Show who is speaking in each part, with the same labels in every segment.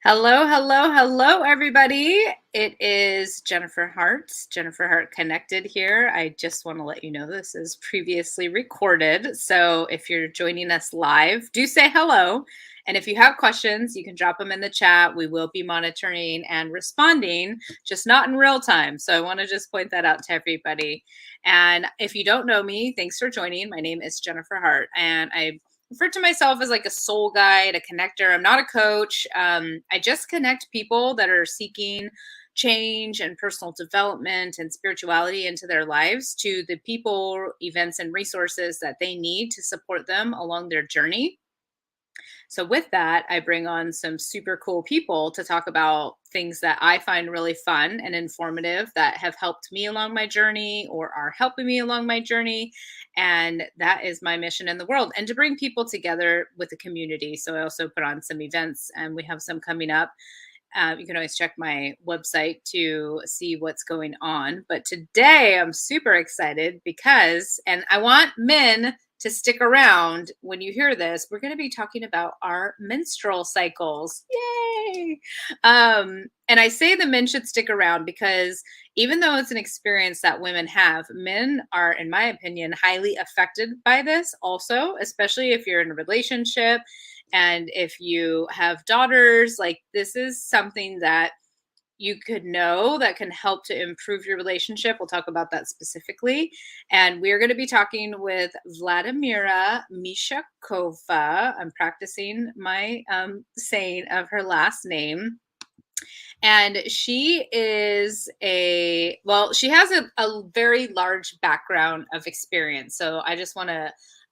Speaker 1: Hello, hello, hello, everybody. It is Jennifer Hart, Jennifer Hart Connected here. I just want to let you know this is previously recorded. So if you're joining us live, do say hello. And if you have questions, you can drop them in the chat. We will be monitoring and responding, just not in real time. So I want to just point that out to everybody. And if you don't know me, thanks for joining. My name is Jennifer Hart, and I refer to myself as like a soul guide, a connector. I'm not a coach. I just connect people that are seeking change and personal development and spirituality into their lives to the people, events, and resources that they need to support them along their journey. So, with that, I bring on some super cool people to talk about things that I find really fun and informative that have helped me along my journey or are helping me along my journey. And that is my mission in the world, and to bring people together with the community. So, I also put on some events, and we have some coming up. You can always check my website to see what's going on. But today I'm super excited because, and I want men to stick around when you hear this, we're going to be talking about our menstrual cycles. Yay! And I say the men should stick around because even though it's an experience that women have, men are, in my opinion, highly affected by this also, especially if you're in a relationship and if you have daughters. Like, this is something that you could know that can help to improve your relationship. We'll talk about that specifically. And we're going to be talking with Vladimira Misechova. I'm practicing my saying of her last name. And she is she has a very large background of experience. So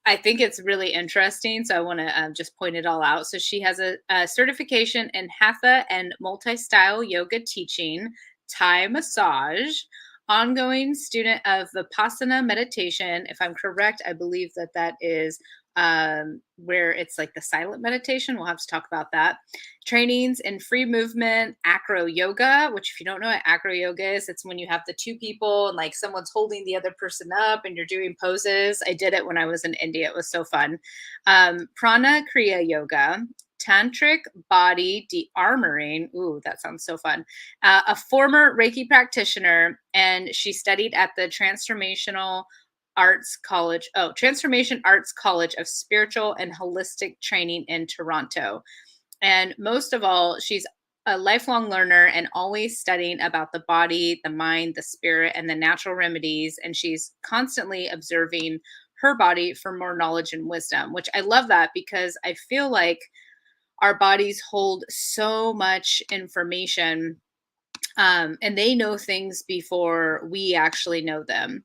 Speaker 1: I think it's really interesting. So I want to just point it all out. So she has a certification in Hatha and multi-style yoga teaching, Thai massage, ongoing student of Vipassana meditation. If I'm correct, I believe that is where it's like the silent meditation. We'll have to talk about that. Trainings in free movement, acro yoga, which, if you don't know what acro yoga is, it's when you have the two people and like someone's holding the other person up and you're doing poses. I did it when I was in India. It was so fun. Prana Kriya yoga, tantric body de-armoring. Ooh, that sounds so fun. A former Reiki practitioner, and she studied at the Transformation Arts College of Spiritual and Holistic Training in Toronto. And most of all, she's a lifelong learner and always studying about the body, the mind, the spirit, and the natural remedies. And she's constantly observing her body for more knowledge and wisdom, which I love that, because I feel like our bodies hold so much information, and they know things before we actually know them.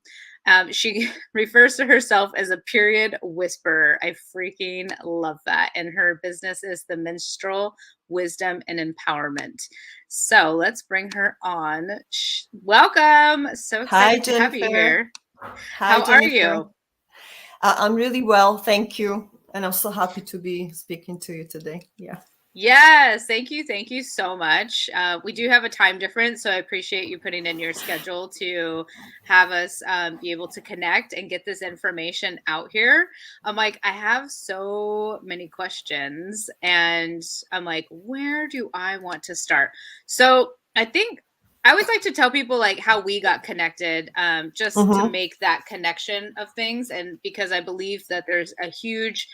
Speaker 1: She refers to herself as a period whisperer. I freaking love that. And her business is the Menstrual Wisdom and Empowerment. So let's bring her on. Welcome. So
Speaker 2: Hi,
Speaker 1: excited to have you
Speaker 2: Jennifer.
Speaker 1: here.
Speaker 2: Hi,
Speaker 1: How are
Speaker 2: Jennifer.
Speaker 1: you?
Speaker 2: I'm really well, thank you. And I'm so happy to be speaking to you today. Yeah.
Speaker 1: Yes, thank you. Thank you so much. We do have a time difference, so I appreciate you putting in your schedule to have us be able to connect and get this information out here. I'm like, I have so many questions, and I'm like, where do I want to start? So I think I always like to tell people like how we got connected, just to make that connection of things, and because I believe that there's a huge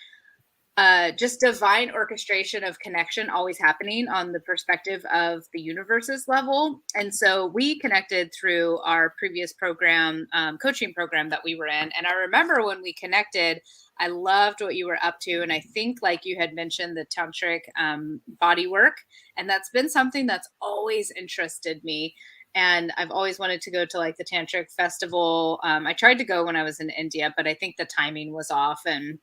Speaker 1: just divine orchestration of connection always happening on the perspective of the universe's level. And so we connected through our previous program, coaching program that we were in. And I remember when we connected, I loved what you were up to. And I think, like you had mentioned, the tantric body work. And that's been something that's always interested me. And I've always wanted to go to like the tantric festival. I tried to go when I was in India, but I think the timing was off, and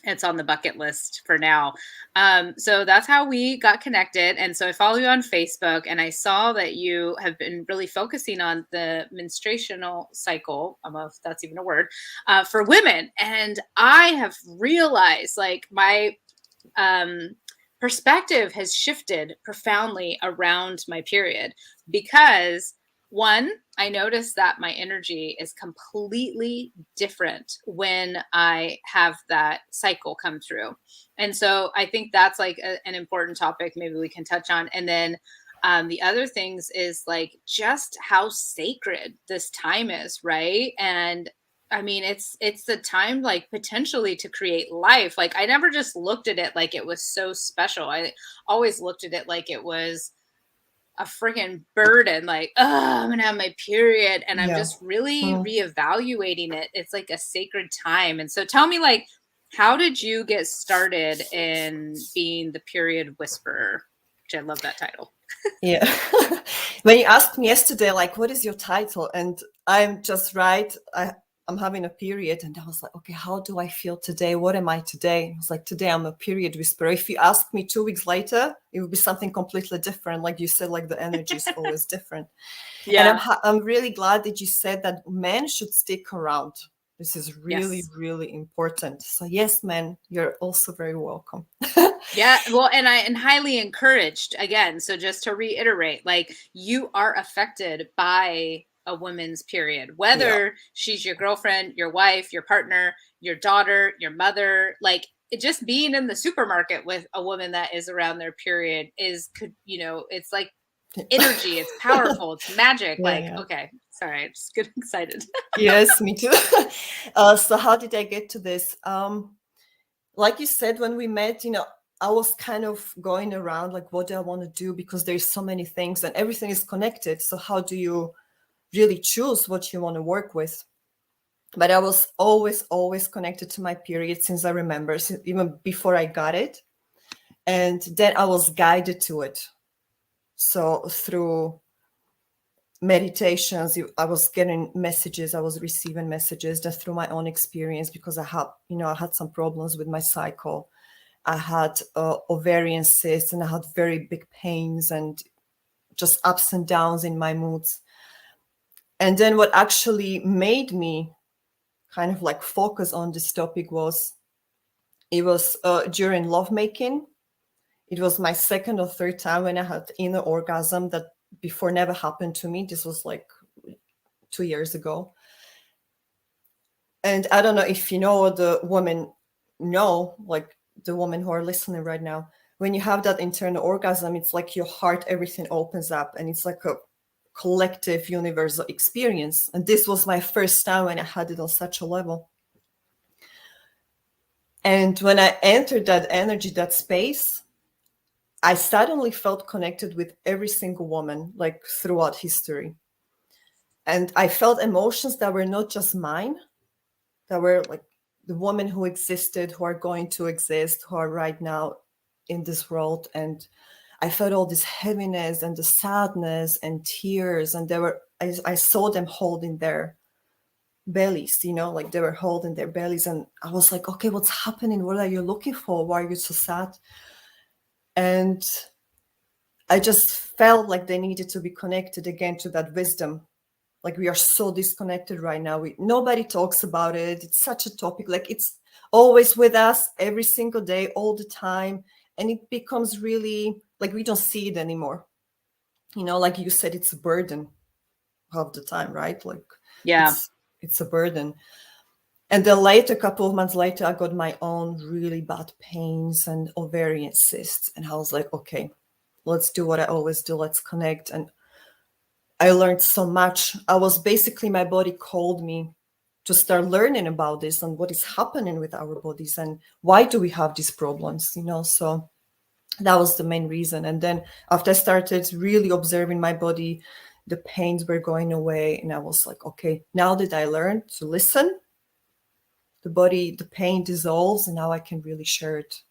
Speaker 1: it's on the bucket list for now. So that's how we got connected. And so I follow you on Facebook, and I saw that you have been really focusing on the menstruational cycle, I don't know if that's even a word, for women. And I have realized like my perspective has shifted profoundly around my period, because One, I noticed that my energy is completely different when I have that cycle come through. And so I think that's like an important topic maybe we can touch on. And then the other things is like just how sacred this time is, right? And I mean, it's the time like potentially to create life. Like I never just looked at it like it was so special. I always looked at it like it was a freaking burden, like, oh, I'm gonna have my period. And I'm
Speaker 2: Yeah.
Speaker 1: just really
Speaker 2: Mm.
Speaker 1: reevaluating it. It's like a sacred time. And so tell me, like, how did you get started in being the period whisperer? Which I love that title.
Speaker 2: Yeah. When you asked me yesterday, like, what is your title? And I'm just right. I'm having a period. And I was like, okay, how do I feel today? What am I today? I was like, today I'm a period whisperer. If you asked me 2 weeks later, it would be something completely different. Like you said, like the energy is always different. And
Speaker 1: Yeah.
Speaker 2: I'm really glad that you said that men should stick around. This is really,
Speaker 1: Yes.
Speaker 2: really important. So yes, men, you're also very welcome.
Speaker 1: Yeah, well, and highly encouraged again. So just to reiterate, like you are affected by a woman's period,
Speaker 2: Yeah.
Speaker 1: whether she's your girlfriend, your wife, your partner, your daughter, your mother, like just being in the supermarket with a woman that is around their period is could, it's like energy, it's powerful, it's magic.
Speaker 2: Yeah,
Speaker 1: Like,
Speaker 2: yeah.
Speaker 1: okay, sorry, I'm just getting excited.
Speaker 2: Yes, me too. So how did I get to this? Like you said, when we met, I was kind of going around like, what do I want to do? Because there's so many things and everything is connected. So how do you really choose what you want to work with? But I was always, always connected to my period since I remember, even before I got it. And then I was guided to it. So through meditations, I was getting messages, I was receiving messages just through my own experience because I had some problems with my cycle. I had ovarian cysts and I had very big pains and just ups and downs in my moods. And then what actually made me kind of like focus on this topic was during lovemaking. It was my second or third time when I had inner orgasm that before never happened to me. This was like 2 years ago. And I don't know if you know, the women know, like the women who are listening right now, when you have that internal orgasm, it's like your heart, everything opens up and it's like a collective universal experience. And this was my first time when I had it on such a level. And when I entered that energy, that space, I suddenly felt connected with every single woman, like throughout history. And I felt emotions that were not just mine, that were like the women who existed, who are going to exist, who are right now in this world. And I felt all this heaviness and the sadness and tears. And I saw them holding their bellies, like they were holding their bellies. And I was like, okay, what's happening? What are you looking for? Why are you so sad? And I just felt like they needed to be connected again to that wisdom. Like we are so disconnected right now. Nobody talks about it. It's such a topic. Like it's always with us every single day, all the time. And it becomes really like we don't see it anymore. Like you said, it's a burden half the time, right? Like
Speaker 1: Yeah.
Speaker 2: it's a burden. And then later, a couple of months later, I got my own really bad pains and ovarian cysts. And I was like, okay, let's do what I always do. Let's connect. And I learned so much. My body called me to start learning about this and what is happening with our bodies and why do we have these problems, So that was the main reason. And then after I started really observing my body, the pains were going away. And I was like, okay, now that I learned to listen, the pain dissolves and now I can really share it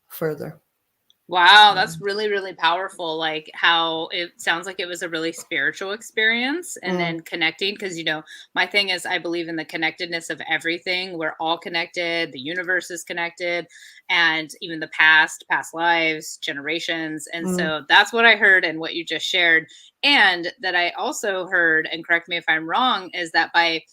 Speaker 2: further.
Speaker 1: Wow,
Speaker 2: So,
Speaker 1: that's really, really powerful. Like how it sounds like it was a really spiritual experience and then connecting. Cause, my thing is, I believe in the connectedness of everything. We're all connected, the universe is connected, and even the past lives, generations. And so that's what I heard and what you just shared. And that I also heard, and correct me if I'm wrong, is that by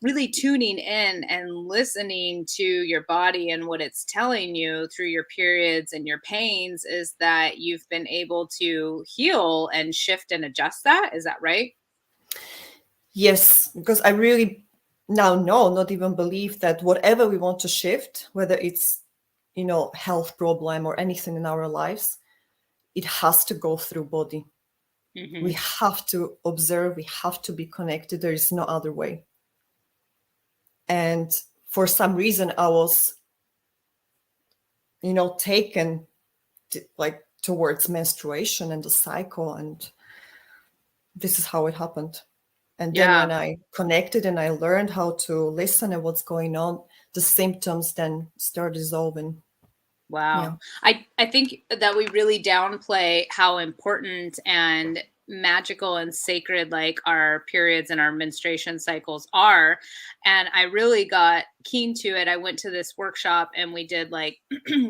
Speaker 1: really tuning in and listening to your body and what it's telling you through your periods and your pains is that you've been able to heal and shift and adjust that. Is that right?
Speaker 2: Yes, because I really now know, not even believe that whatever we want to shift, whether it's, health problem or anything in our lives, it has to go through body. We
Speaker 1: Hmm.
Speaker 2: have to observe, we have to be connected. There is no other way. And for some reason, I was, taken like towards menstruation and the cycle. And this is how it happened. And then
Speaker 1: Yeah.
Speaker 2: when I connected and I learned how to listen and what's going on, the symptoms then start dissolving. Yeah.
Speaker 1: Wow. I think that we really downplay how important and magical and sacred like our periods and our menstruation cycles are. And I really got keen to it. I went to this workshop and we did like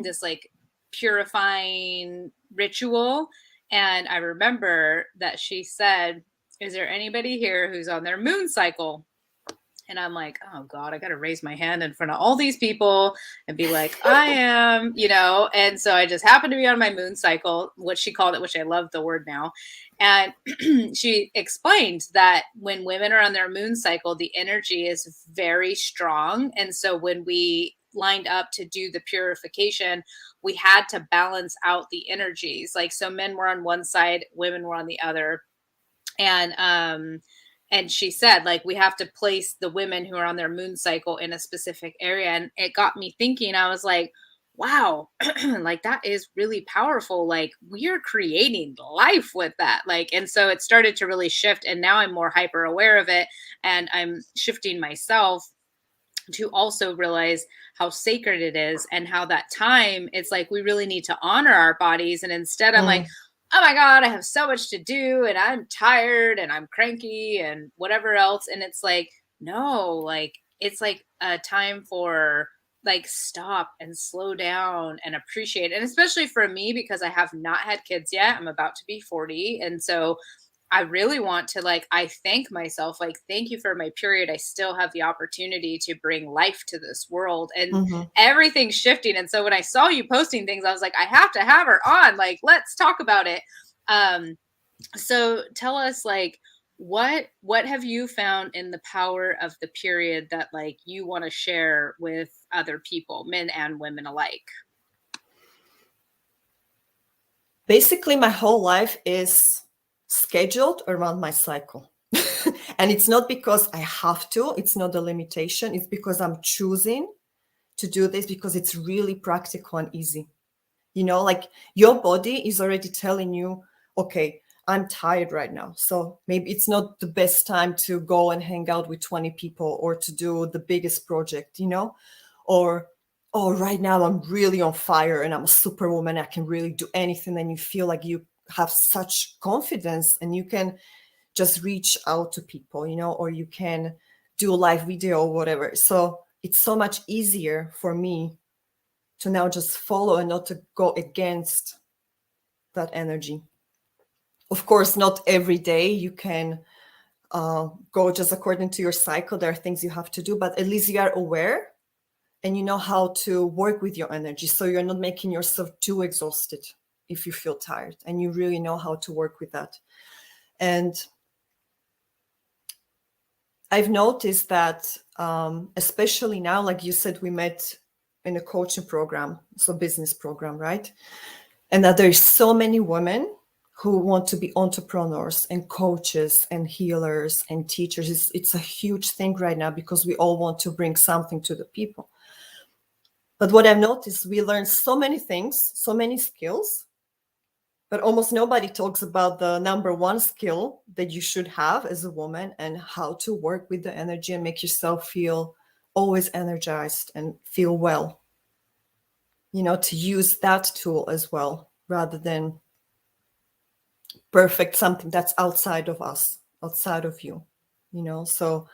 Speaker 1: this like purifying ritual. And I remember that she said, "Is there anybody here who's on their moon cycle?" And I'm like, oh God, I got to raise my hand in front of all these people and be like, I am, you know. And so I just happened to be on my moon cycle, what she called it, which I love the word now. And she explained that when women are on their moon cycle, the energy is very strong. And so when we lined up to do the purification, we had to balance out the energies. Like, so men were on one side, women were on the other. And she said, like, we have to place the women who are on their moon cycle in a specific area. And it got me thinking. I was like, wow, like that is really powerful. Like, we are creating life with that. Like, and so it started to really shift, and now I'm more hyper aware of it, and I'm shifting myself to also realize how sacred it is, and how that time, it's like we really need to honor our bodies. And instead I'm like,
Speaker 2: Mm.
Speaker 1: oh my God, I have so much to do and I'm tired and I'm cranky and whatever else. And it's like, no, like it's like a time for like stop and slow down and appreciate. And especially for me, because I have not had kids yet, I'm about to be 40. And so I really want to, like, I thank myself, like, thank you for my period. I still have the opportunity to bring life to this world, and
Speaker 2: Mhm.
Speaker 1: everything's shifting. And so when I saw you posting things, I was like, I have to have her on. Like, let's talk about it. Um, so tell us, like, what have you found in the power of the period that like you want to share with other people, men and women alike?
Speaker 2: Basically, my whole life is scheduled around my cycle. And it's not because I have to, it's not a limitation. It's because I'm choosing to do this because it's really practical and easy. Like your body is already telling you, okay, I'm tired right now. So maybe it's not the best time to go and hang out with 20 people or to do the biggest project, or, oh, right now I'm really on fire and I'm a superwoman. I can really do anything. And you feel like you have such confidence and you can just reach out to people, or you can do a live video or whatever. So it's so much easier for me to now just follow and not to go against that energy. Of course, not every day you can go just according to your cycle. There are things you have to do, but at least you are aware and you know how to work with your energy. So you're not making yourself too exhausted if you feel tired, and you really know how to work with that. And I've noticed that, especially now, like you said, we met in a coaching program, so business program, right? And that there's so many women who want to be entrepreneurs and coaches and healers and teachers. It's a huge thing right now because we all want to bring something to the people. But what I've noticed, we learn so many things, so many skills, but almost nobody talks about the number one skill that you should have as a woman, and how to work with the energy and make yourself feel always energized and feel well. To use that tool as well, rather than perfect something that's outside of us, outside of you. So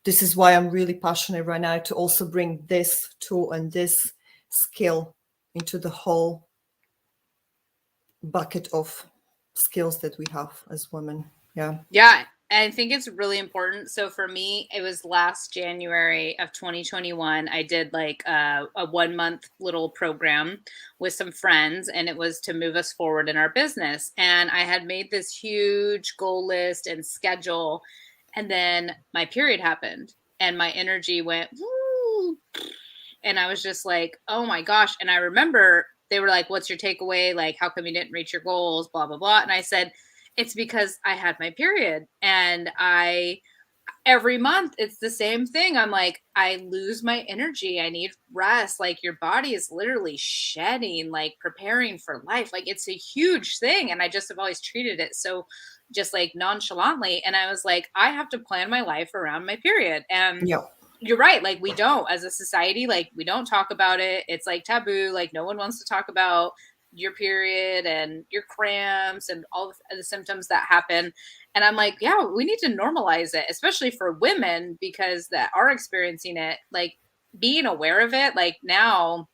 Speaker 2: this is why I'm really passionate right now to also bring this tool and this skill into the whole bucket of skills that we have as women. Yeah.
Speaker 1: Yeah. I think it's really important. So for me, it was last January of 2021. I did like a 1 month little program with some friends, and it was to move us forward in our business. And I had made this huge goal list and schedule. And then my period happened, and my energy went, woo. And I was just like, oh my gosh. And I remember they were like, what's your takeaway? Like, how come you didn't reach your goals? Blah, blah, blah. And I said, it's because I had my period. And every month it's the same thing. I'm like, I lose my energy. I need rest. Like, your body is literally shedding, like preparing for life. Like, it's a huge thing. And I just have always treated it so just like nonchalantly. And I was like, I have to plan my life around my period. And
Speaker 2: Yeah.
Speaker 1: you're right. Like, we don't, as a society, like, we don't talk about it. It's like taboo. Like, no one wants to talk about your period and your cramps and all the symptoms that happen. And I'm like, yeah, we need to normalize it, especially for women, because that are experiencing it, like being aware of it. Like, now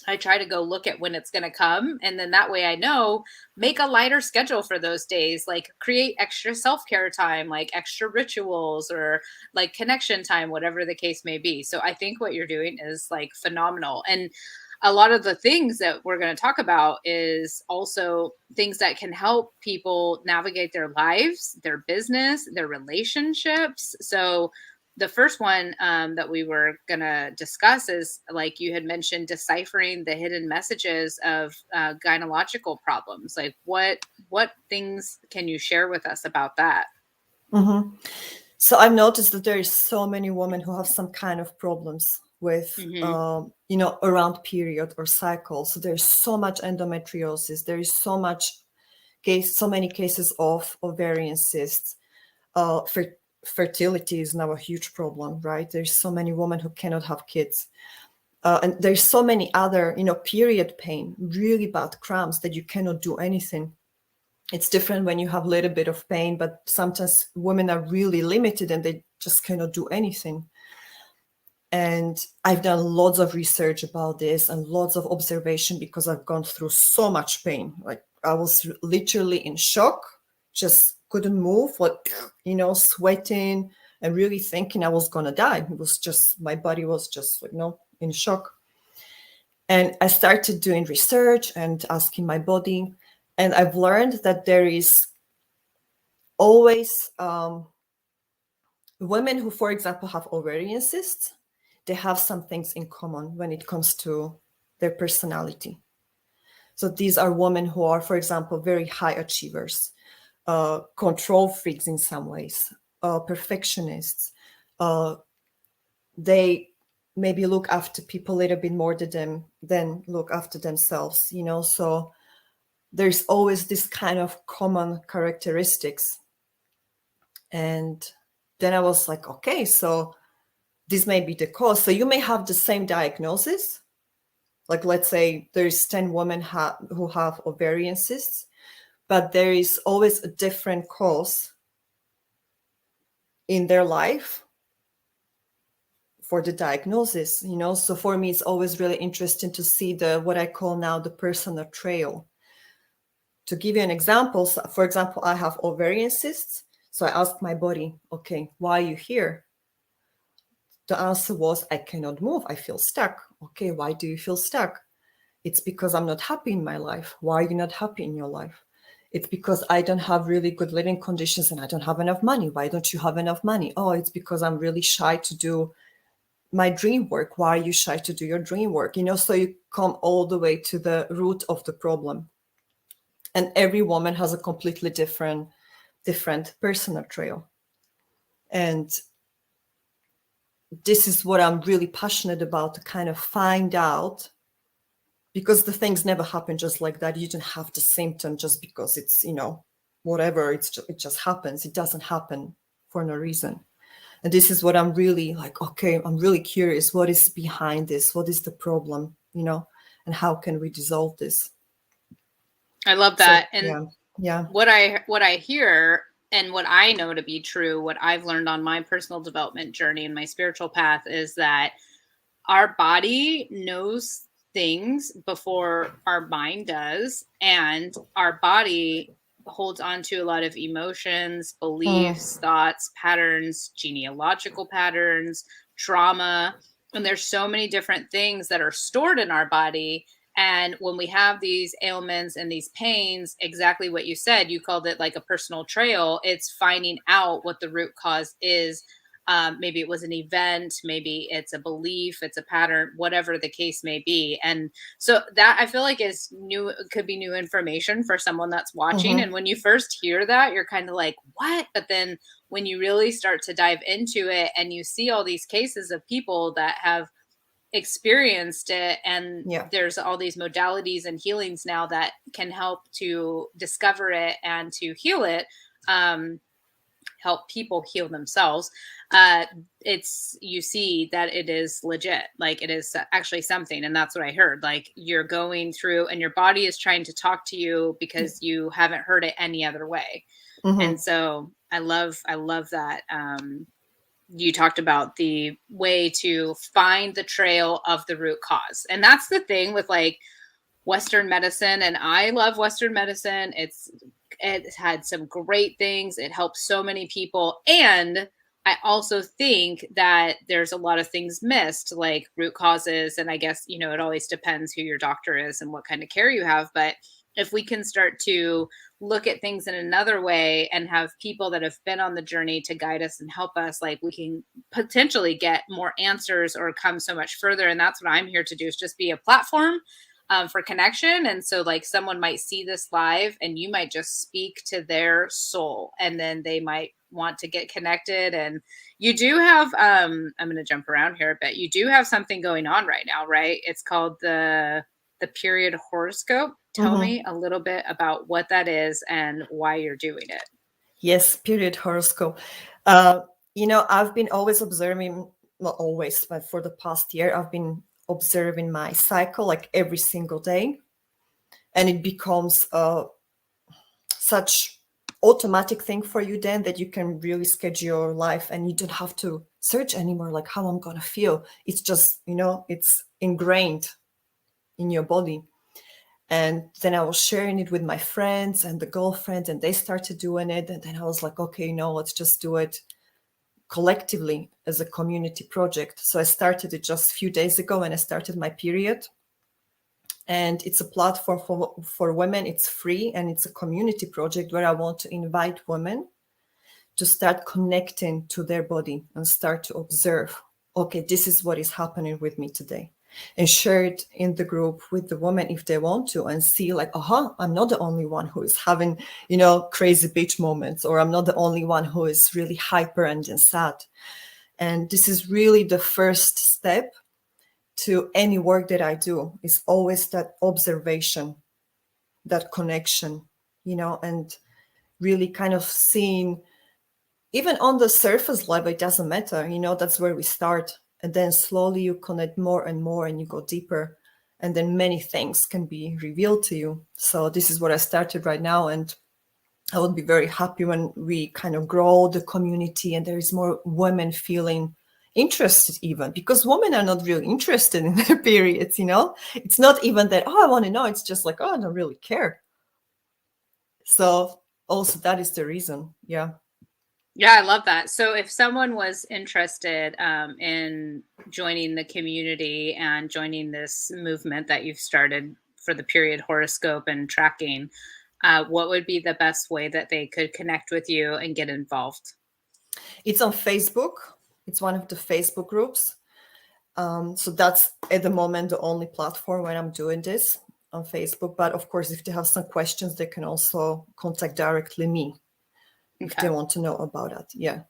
Speaker 1: I try to go look at when it's going to come. And then that way I know, make a lighter schedule for those days, like create extra self care time, like extra rituals or like connection time, whatever the case may be. So I think what you're doing is like phenomenal. And a lot of the things that we're going to talk about is also things that can help people navigate their lives, their business, their relationships. So the first one that we were going to discuss is, like you had mentioned, deciphering the hidden messages of gynecological problems. Like, what things can you share with us about that?
Speaker 2: Mm-hmm. So I've noticed that there is so many women who have some kind of problems with,
Speaker 1: Mm-hmm.
Speaker 2: around period or cycle. So there's so much endometriosis. There is so many cases of ovarian cysts. Fertility is now a huge problem, right? There's so many women who cannot have kids. And there's so many other, period pain, really bad cramps that you cannot do anything. It's different when you have a little bit of pain, but sometimes women are really limited and they just cannot do anything. And I've done lots of research about this and lots of observation because I've gone through so much pain. Like, I was literally in shock, just couldn't move, like, sweating and really thinking I was going to die. It was just, my body was just, in shock. And I started doing research and asking my body. And I've learned that there is always women who, for example, have ovarian cysts, they have some things in common when it comes to their personality. So these are women who are, for example, very high achievers, control freaks in some ways, perfectionists. They maybe look after people a little bit more than look after themselves, So there's always this kind of common characteristics. And then I was like, okay, so this may be the cause. So you may have the same diagnosis. Like, let's say there's 10 women who have ovarian cysts, but there is always a different cause in their life for the diagnosis, So for me, it's always really interesting to see what I call now the personal trail. To give you an example, so for example, I have ovarian cysts. So I asked my body, okay, why are you here? The answer was, I cannot move. I feel stuck. Okay, why do you feel stuck? It's because I'm not happy in my life. Why are you not happy in your life? It's because I don't have really good living conditions and I don't have enough money. Why don't you have enough money? Oh, it's because I'm really shy to do my dream work. Why are you shy to do your dream work? So you come all the way to the root of the problem. And every woman has a completely different personal trail. And this is what I'm really passionate about, to kind of find out, because the things never happen just like that. You don't have the symptom just because it's, whatever, it just happens. It doesn't happen for no reason. And this is what I'm really like, okay, I'm really curious. What is behind this? What is the problem, and how can we dissolve this?
Speaker 1: I love
Speaker 2: So,
Speaker 1: that. And
Speaker 2: yeah.
Speaker 1: what I hear and what I know to be true, what I've learned on my personal development journey and my spiritual path, is that our body knows things before our mind does, and our body holds on to a lot of emotions,
Speaker 2: Mm.
Speaker 1: beliefs, thoughts, patterns, genealogical patterns, trauma. And there's so many different things that are stored in our body. And when we have these ailments and these pains, exactly what you said, you called it like a personal trail. It's finding out what the root cause is. Maybe it was an event, maybe it's a belief, it's a pattern, whatever the case may be. And so that I feel like is new, could be new information for someone that's watching.
Speaker 2: Hmm.
Speaker 1: And when you first hear that, you're kind of like, what? But then when you really start to dive into it and you see all these cases of people that have experienced it, and
Speaker 2: Yeah.
Speaker 1: there's all these modalities and healings now that can help to discover it and to heal it. Um, Help people heal themselves. uh it's, you see that it is legit, like it is actually something. And that's what I heard, like you're going through and your body is trying to talk to you
Speaker 2: Yeah.
Speaker 1: because you haven't heard it any other way. And
Speaker 2: Hmm.
Speaker 1: so I love that. You talked about the way to find the trail of the root cause, and that's the thing with like Western medicine. And I love Western medicine. It's had some great things. It helps so many people. And I also think that there's a lot of things missed, like root causes. And I guess, it always depends who your doctor is and what kind of care you have. But if we can start to look at things in another way and have people that have been on the journey to guide us and help us, like we can potentially get more answers or come so much further. And that's what I'm here to do, is just be a platform for connection. And so, like, someone might see this live and you might just speak to their soul, and then they might want to get connected. And you do have, I'm going to jump around here, but you do have something going on right now, right? It's called the Period Horoscope. Tell
Speaker 2: Hmm.
Speaker 1: me a little bit about what that is and why you're doing it.
Speaker 2: Yes, period horoscope. I've been always observing, not always, but for the past year, I've been observing my cycle like every single day. And it becomes such automatic thing for you then that you can really schedule your life and you don't have to search anymore like how I'm gonna feel. It's just, it's ingrained in your body. And then I was sharing it with my friends and the girlfriends, and they started doing it. And then I was like, okay, let's just do it collectively as a community project. So I started it just a few days ago when I started my period. And it's a platform for women. It's free and it's a community project where I want to invite women to start connecting to their body and start to observe, okay, this is what is happening with me today, and share it in the group with the women if they want to, and see like, I'm not the only one who is having, crazy bitch moments, or I'm not the only one who is really hyper and sad. And this is really the first step to any work that I do, is always that observation, that connection, and really kind of seeing, even on the surface level, it doesn't matter, that's where we start. And then slowly you connect more and more and you go deeper. And then many things can be revealed to you. So this is what I started right now. And I would be very happy when we kind of grow the community and there is more women feeling interested, even because women are not really interested in their periods. It's not even that, I want to know. It's just like, I don't really care. So also that is the reason. Yeah.
Speaker 1: Yeah, I love that. So, if someone was interested in joining the community and joining this movement that you've started for the period horoscope and tracking, what would be the best way that they could connect with you and get involved?
Speaker 2: It's on Facebook. It's one of the Facebook groups. So that's at the moment the only platform where I'm doing this, on Facebook. But of course, if they have some questions, they can also contact directly me if they
Speaker 1: Okay.
Speaker 2: want to know about it. Yeah.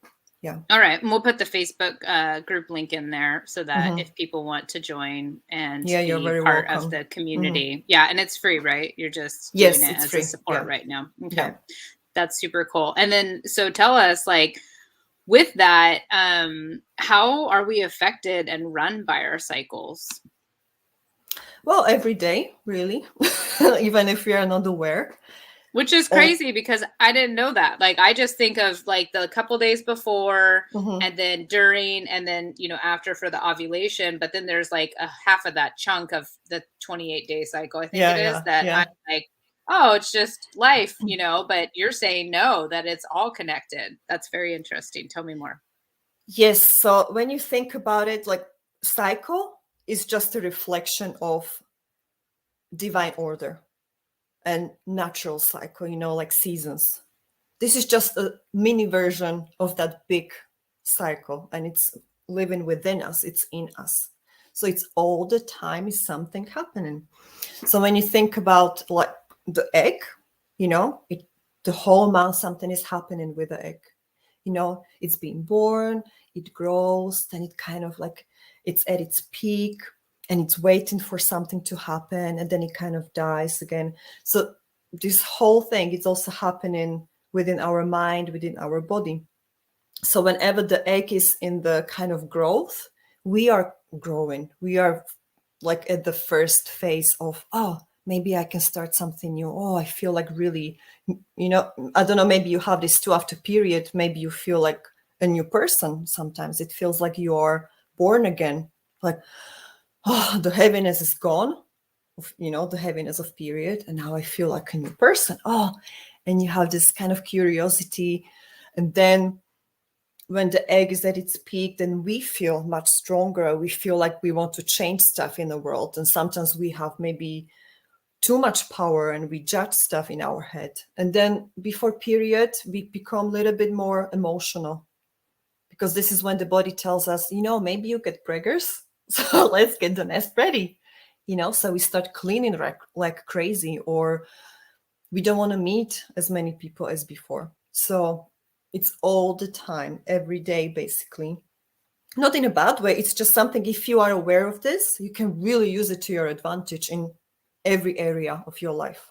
Speaker 2: Yeah.
Speaker 1: All right. And we'll put the Facebook group link in there so that
Speaker 2: Hmm.
Speaker 1: if people want to join and
Speaker 2: Yeah, you're
Speaker 1: be
Speaker 2: very
Speaker 1: part of
Speaker 2: welcome.
Speaker 1: the
Speaker 2: Hmm.
Speaker 1: community. Yeah. And it's free, right? You're just doing
Speaker 2: Yes,
Speaker 1: it
Speaker 2: it's
Speaker 1: as a
Speaker 2: free.
Speaker 1: support
Speaker 2: Yeah.
Speaker 1: right now. Okay.
Speaker 2: Yeah.
Speaker 1: That's super cool. And then, so tell us, like, with that, how are we affected and run by our cycles?
Speaker 2: Well, every day, really, even if we are not aware.
Speaker 1: Which is
Speaker 2: All.
Speaker 1: crazy because I didn't know that. Like, I just think of like the couple days before
Speaker 2: Mhm.
Speaker 1: and then during and then, after for the ovulation. But then there's like a half of that chunk of the 28-day cycle, I think
Speaker 2: Yeah,
Speaker 1: it is,
Speaker 2: yeah,
Speaker 1: that I'm
Speaker 2: yeah.
Speaker 1: like, oh, it's just life, but you're saying no, that it's all connected. That's very interesting. Tell me more.
Speaker 2: Yes. So when you think about it, like cycle is just a reflection of divine order and natural cycle, like seasons. This is just a mini version of that big cycle, and it's living within us, it's in us. So it's all the time is something happening. So when you think about like the egg, the whole month something is happening with the egg. It's being born, it grows, then it kind of like it's at its peak and it's waiting for something to happen, and then it kind of dies again. So this whole thing is also happening within our mind, within our body. So whenever the egg is in the kind of growth, we are growing. We are like at the first phase of, oh, maybe I can start something new. Oh, I feel like really, I don't know, maybe you have this too after period. Maybe you feel like a new person. Sometimes it feels like you are born again. Like, oh, the heaviness is gone, the heaviness of period. And now I feel like a new person. Oh, and you have this kind of curiosity. And then when the egg is at its peak, then we feel much stronger. We feel like we want to change stuff in the world. And sometimes we have maybe too much power and we judge stuff in our head. And then before period, we become a little bit more emotional, because this is when the body tells us, maybe you get preggers. So let's get the nest ready. So we start cleaning like crazy, or we don't want to meet as many people as before. So it's all the time, every day, basically. Not in a bad way. It's just something, if you are aware of this, you can really use it to your advantage in every area of your life.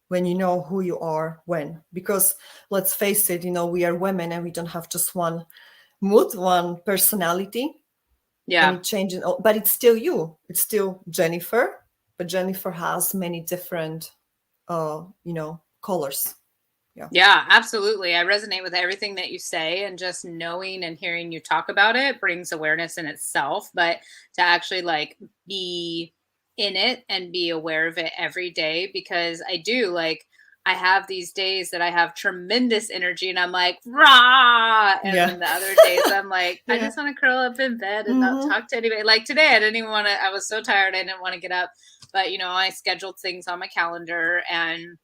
Speaker 2: When you know who you are, when. Because let's face it, we are women and we don't have just one mood, one personality.
Speaker 1: Yeah.
Speaker 2: And it changes, but it's still you. It's still Jennifer, but Jennifer has many different, colors.
Speaker 1: Yeah, absolutely. I resonate with everything that you say, and just knowing and hearing you talk about it brings awareness in itself. But to actually like be in it and be aware of it every day, because I do like, I have these days that I have tremendous energy and I'm like, rah. And
Speaker 2: Yeah.
Speaker 1: then the other days I'm like, I
Speaker 2: Yeah.
Speaker 1: just want to curl up in bed and not talk to anybody. Like today, I didn't even want to, I was so tired. I didn't want to get up, but I scheduled things on my calendar, and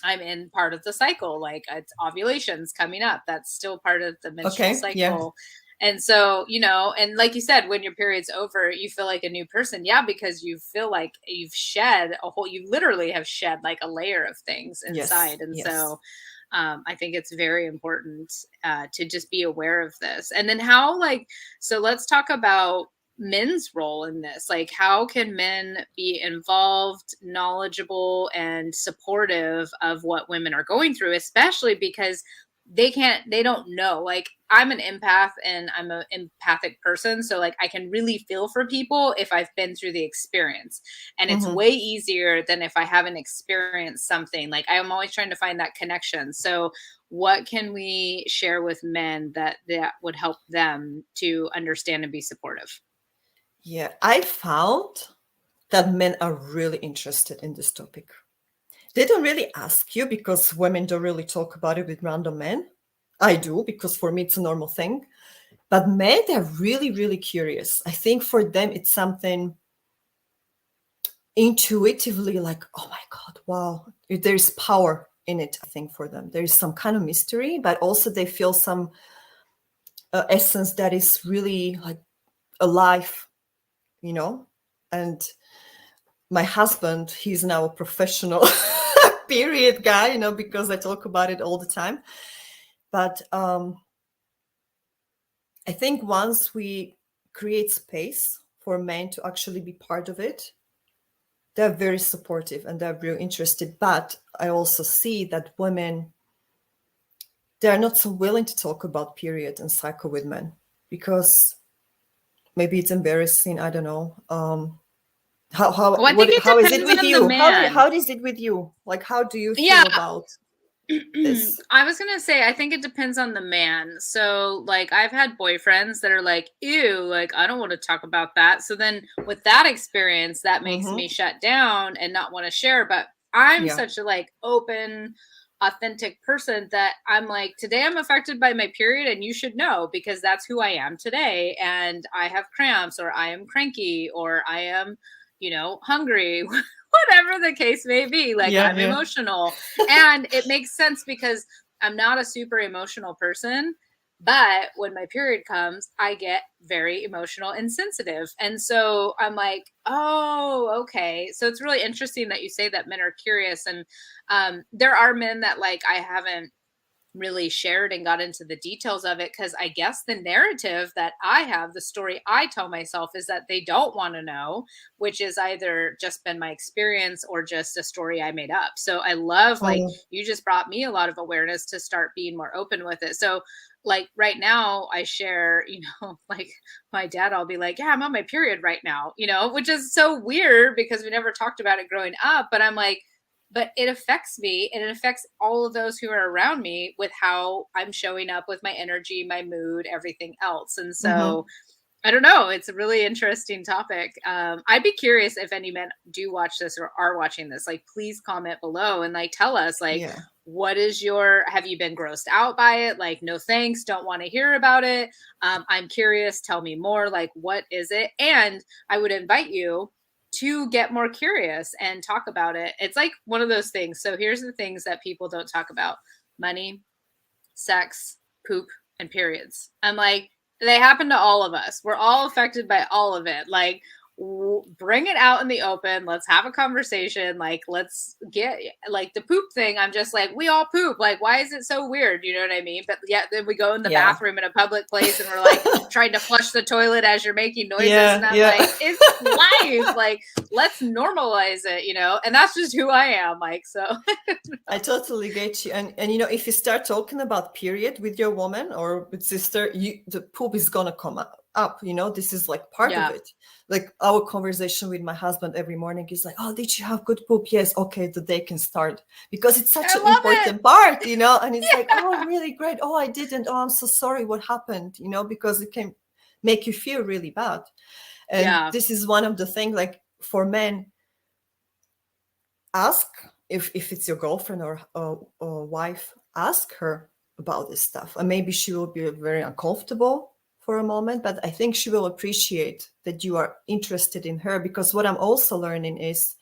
Speaker 1: I'm in part of the cycle. Like it's ovulations coming up. That's still part of the menstrual
Speaker 2: Okay. Yeah.
Speaker 1: cycle. And so, and like you said, when your period's over, you feel like a new person. Yeah, because you feel like you've shed you literally have shed like a layer of things inside.
Speaker 2: Yes.
Speaker 1: And
Speaker 2: Yes.
Speaker 1: so I think it's very important to just be aware of this. And then how, like, so let's talk about men's role in this. Like, how can men be involved, knowledgeable, and supportive of what women are going through, especially because they don't know. Like, I'm an empath and I'm an empathic person, so like I can really feel for people if I've been through the experience, and it's way easier than if I haven't experienced something. Like, I'm always trying to find that connection. So what can we share with men that would help them to understand and be supportive?
Speaker 2: Yeah, I found that men are really interested in this topic. They don't really ask you, because women don't really talk about it with random men. I do, because for me it's a normal thing. But men, they're really, really curious. I think for them it's something intuitively like, oh my God, wow, there's power in it. I think for them there is some kind of mystery, but also they feel some essence that is really like alive, and my husband, he's now a professional period guy, because I talk about it all the time. But I think once we create space for men to actually be part of it, they're very supportive and they're very interested. But I also see that women, they're not so willing to talk about period and cycle with men, because maybe it's embarrassing. I don't know.
Speaker 1: Well, I think it
Speaker 2: how is it
Speaker 1: depends
Speaker 2: with
Speaker 1: on the
Speaker 2: you?
Speaker 1: man.
Speaker 2: How is it with you? Like, how do you
Speaker 1: Yeah.
Speaker 2: feel about this?
Speaker 1: I was gonna say, I think it depends on the man. So, like, I've had boyfriends that are like, ew, like, I don't want to talk about that. So then with that experience, that makes me shut down and not want to share. But I'm
Speaker 2: Yeah.
Speaker 1: such a like open, authentic person that I'm like, today I'm affected by my period and you should know because that's who I am today. And I have cramps or I am cranky or I am, hungry, whatever the case may be. Like
Speaker 2: Yeah.
Speaker 1: I'm
Speaker 2: Yeah.
Speaker 1: emotional. And it makes sense because I'm not a super emotional person. But when my period comes, I get very emotional and sensitive. And so I'm like, oh, okay. So it's really interesting that you say that men are curious. And there are men that like I haven't really shared and got into the details of it because I guess the narrative that I have, the story I tell myself is that they don't want to know, which is either just been my experience or just a story I made up. So I love like
Speaker 2: Mm.
Speaker 1: you just brought me a lot of awareness to start being more open with it. So like right now I share, like my dad, I'll be like, yeah, I'm on my period right now, which is so weird because we never talked about it growing up. But I'm like, but it affects me and it affects all of those who are around me with how I'm showing up with my energy, my mood, everything else. And
Speaker 2: Mm-hmm.
Speaker 1: so I don't know. It's a really interesting topic. I'd be curious if any men do watch this or are watching this. Like, please comment below and like tell us, like,
Speaker 2: Yeah.
Speaker 1: what is your? Have you been grossed out by it? Like, no thanks. Don't want to hear about it. I'm curious. Tell me more. Like, what is it? And I would invite you to get more curious and talk about it. It's like one of those things. So here's the things that people don't talk about: money, sex, poop, and periods. I'm like, they happen to all of us. We're all affected by all of it. Like, bring it out in the open. Let's have a conversation. Like, let's get like the poop thing. I'm just like, we all poop. Like, why is it so weird? You know what I mean? But yeah, then we go in the
Speaker 2: Yeah.
Speaker 1: bathroom in a public place and we're like trying to flush the toilet as you're making noises. And
Speaker 2: Yeah.
Speaker 1: I'm
Speaker 2: Yeah.
Speaker 1: like, it's life. Like, let's normalize it, and that's just who I am. Like, so
Speaker 2: I totally get you. And if you start talking about period with your woman or with sister, the poop is gonna come up. This is like part of
Speaker 1: yeah.
Speaker 2: it. Like our conversation with my husband every morning is like, oh, did you have good poop? Yes, okay, the day can start. Because it's such
Speaker 1: I
Speaker 2: an
Speaker 1: love it.
Speaker 2: important part, and it's like,
Speaker 1: Yeah.
Speaker 2: oh, really great. Oh, I didn't. Oh, I'm so sorry. What happened? Because it can make you feel really bad. And
Speaker 1: Yeah.
Speaker 2: this is one of the things, like for men, ask if it's your girlfriend or wife, ask her about this stuff, and maybe she will be very uncomfortable for a moment, but I think she will appreciate that you are interested in her, because what I'm also learning is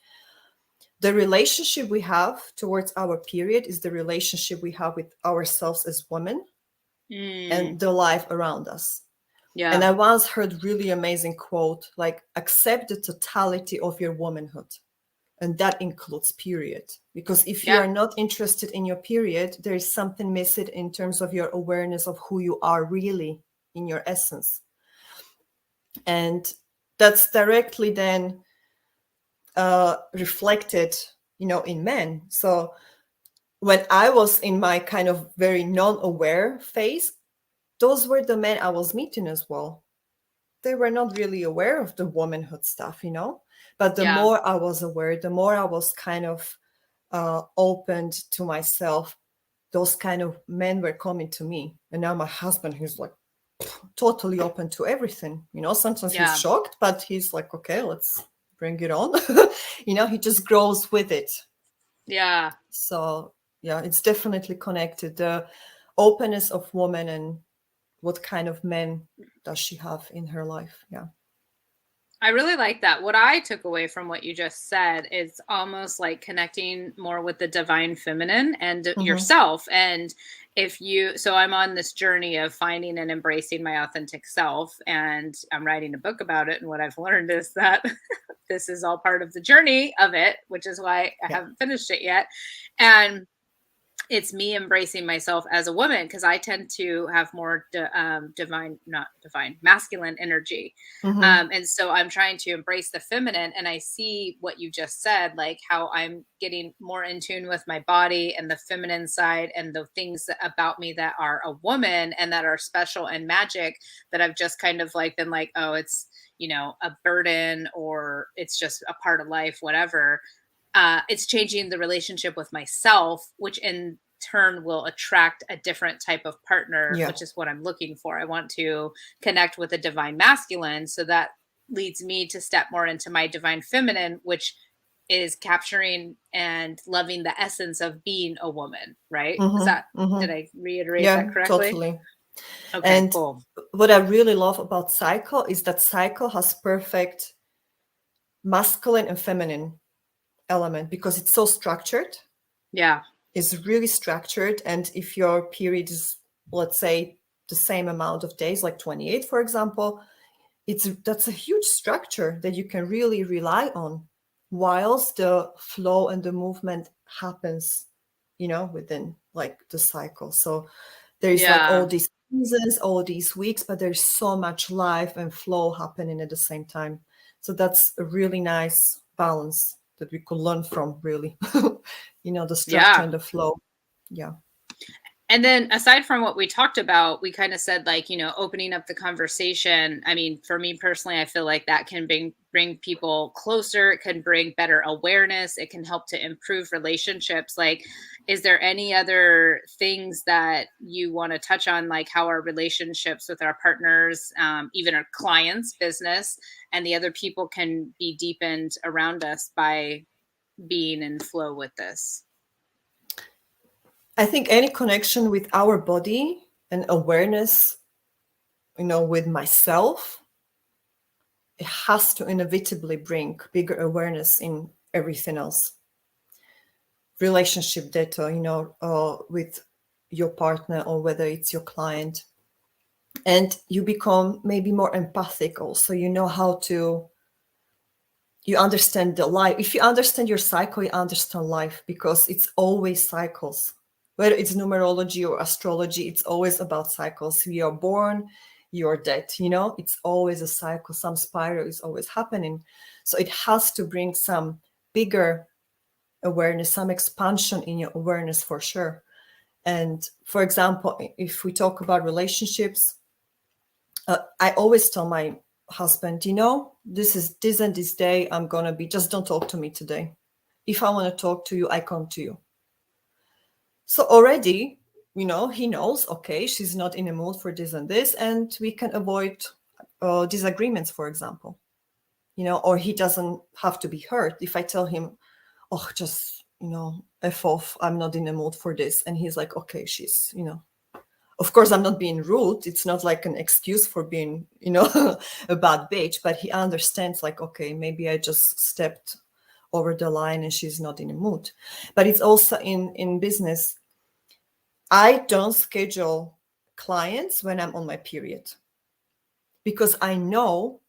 Speaker 2: the relationship we have towards our period is the relationship we have with ourselves as women
Speaker 1: Mm,
Speaker 2: and the life around us. And
Speaker 1: yeah.
Speaker 2: I once heard really amazing quote, like, accept the totality of your womanhood, and that includes period, because if you
Speaker 1: Yeah.
Speaker 2: are not interested in your period, there is something missing in terms of your awareness of who you are really in your essence. And that's directly then reflected in men. So when I was in my kind of very non-aware phase, those were the men I was meeting as well. They were not really aware of the womanhood stuff. But the
Speaker 1: Yeah.
Speaker 2: more I was aware, the more I was kind of opened to myself, those kind of men were coming to me. And now my husband, who's like totally open to everything. Sometimes he's
Speaker 1: Yeah.
Speaker 2: shocked, but he's like, okay, let's bring it on. He just grows with it.
Speaker 1: Yeah.
Speaker 2: So yeah, it's definitely connected. The openness of woman and what kind of men does she have in her life. Yeah.
Speaker 1: I really like that. What I took away from what you just said is almost like connecting more with the divine feminine and
Speaker 2: Mm-hmm.
Speaker 1: yourself. And so I'm on this journey of finding and embracing my authentic self, and I'm writing a book about it. And what I've learned is that this is all part of the journey of it, which is why I
Speaker 2: Yeah.
Speaker 1: haven't finished it yet. And it's me embracing myself as a woman because I tend to have more not divine, masculine energy.
Speaker 2: Mm-hmm.
Speaker 1: And so I'm trying to embrace the feminine. And I see what you just said, like how I'm getting more in tune with my body and the feminine side and the things about me that are a woman and that are special and magic that I've just kind of like been like, oh, it's, a burden or it's just a part of life, whatever. It's changing the relationship with myself, which in turn will attract a different type of partner,
Speaker 2: Yeah.
Speaker 1: which is what I'm looking for. I want to connect with a divine masculine. So that leads me to step more into my divine feminine, which is capturing and loving the essence of being a woman, right? Did
Speaker 2: Mm-hmm.
Speaker 1: I reiterate that
Speaker 2: Yeah,
Speaker 1: correctly?
Speaker 2: totally.
Speaker 1: Okay,
Speaker 2: And
Speaker 1: cool.
Speaker 2: what I really love about cycle is that cycle has perfect masculine and feminine element because it's so structured.
Speaker 1: Yeah.
Speaker 2: It's really structured. And if your period is, let's say, the same amount of days, like 28, for example, that's a huge structure that you can really rely on whilst the flow and the movement happens, within like the cycle. So there is like all
Speaker 1: Yeah.
Speaker 2: these seasons, all these weeks, but there's so much life and flow happening at the same time. So that's a really nice balance that we could learn from, really. The structure
Speaker 1: Yeah.
Speaker 2: and the flow. Yeah.
Speaker 1: And then aside from what we talked about, we kind of said like, opening up the conversation. I mean, for me personally, I feel like that can bring people closer. It can bring better awareness. It can help to improve relationships. Like, is there any other things that you want to touch on, like how our relationships with our partners, even our clients, business, and the other people can be deepened around us by being in flow with this?
Speaker 2: I think any connection with our body and awareness, with myself, it has to inevitably bring bigger awareness in everything else. Relationship data, with your partner or whether it's your client. And you become maybe more empathic also. You know how to, you understand the life. If you understand your cycle, you understand life because it's always cycles. Whether it's numerology or astrology, it's always about cycles. We are born, you're dead, it's always a cycle. Some spiral is always happening. So it has to bring some bigger awareness, some expansion in your awareness for sure. And for example, if we talk about relationships, I always tell my husband, this and this day I'm gonna be, just don't talk to me today. If I want to talk to you, I come to you. So already, he knows, okay, she's not in a mood for this and this, and we can avoid disagreements, for example, or he doesn't have to be hurt if I tell him, oh, just, F off, I'm not in a mood for this. And he's like, okay, she's, of course, I'm not being rude. It's not like an excuse for being, a bad bitch, but he understands like, okay, maybe I just stepped over the line and she's not in a mood. But it's also in business. I don't schedule clients when I'm on my period because I know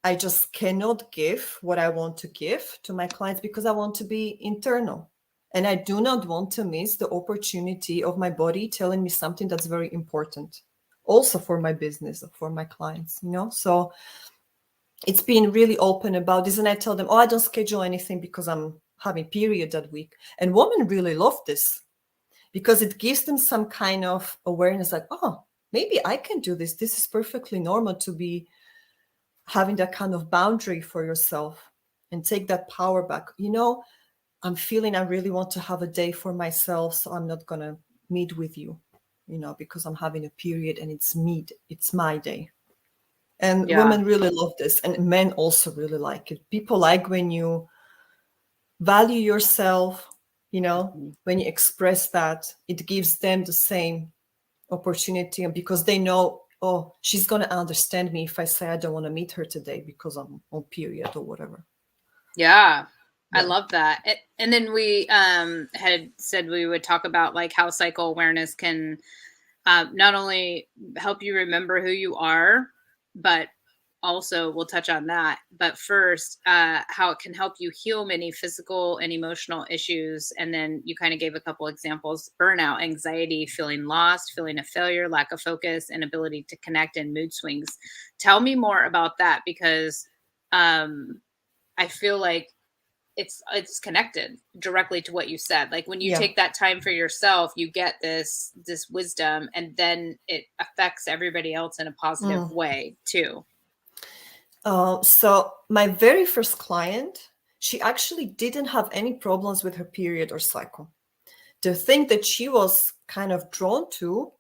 Speaker 2: I just cannot give what I want to give to my clients because I want to be internal. And I do not want to miss the opportunity of my body telling me something that's very important, also for my business, for my clients, So it's been really open about this. And I tell them, oh, I don't schedule anything because I'm having period that week. And women really love this because it gives them some kind of awareness like, oh, maybe I can do this. This is perfectly normal to be having that kind of boundary for yourself and take that power back. I'm feeling I really want to have a day for myself, so I'm not going to meet with you, because I'm having a period and it's my day. And
Speaker 1: Yeah.
Speaker 2: women really love this, and men also really like it. People like when you value yourself,
Speaker 1: Mhm.
Speaker 2: when you express that, it gives them the same opportunity, and because they know, oh, she's going to understand me if I say I don't want to meet her today because I'm on period or whatever.
Speaker 1: Yeah. I
Speaker 2: Yeah.
Speaker 1: love that. And then we had said we would talk about like how cycle awareness can not only help you remember who you are, but also we'll touch on that. But first, how it can help you heal many physical and emotional issues. And then you kind of gave a couple examples: burnout, anxiety, feeling lost, feeling a failure, lack of focus, inability to connect, and mood swings. Tell me more about that because um, I feel like it's connected directly to what you said. Like when you
Speaker 2: Yeah.
Speaker 1: take that time for yourself, you get this wisdom, and then it affects everybody else in a positive
Speaker 2: Mm.
Speaker 1: way too.
Speaker 2: So my very first client, she actually didn't have any problems with her period or cycle. The thing that she was kind of drawn to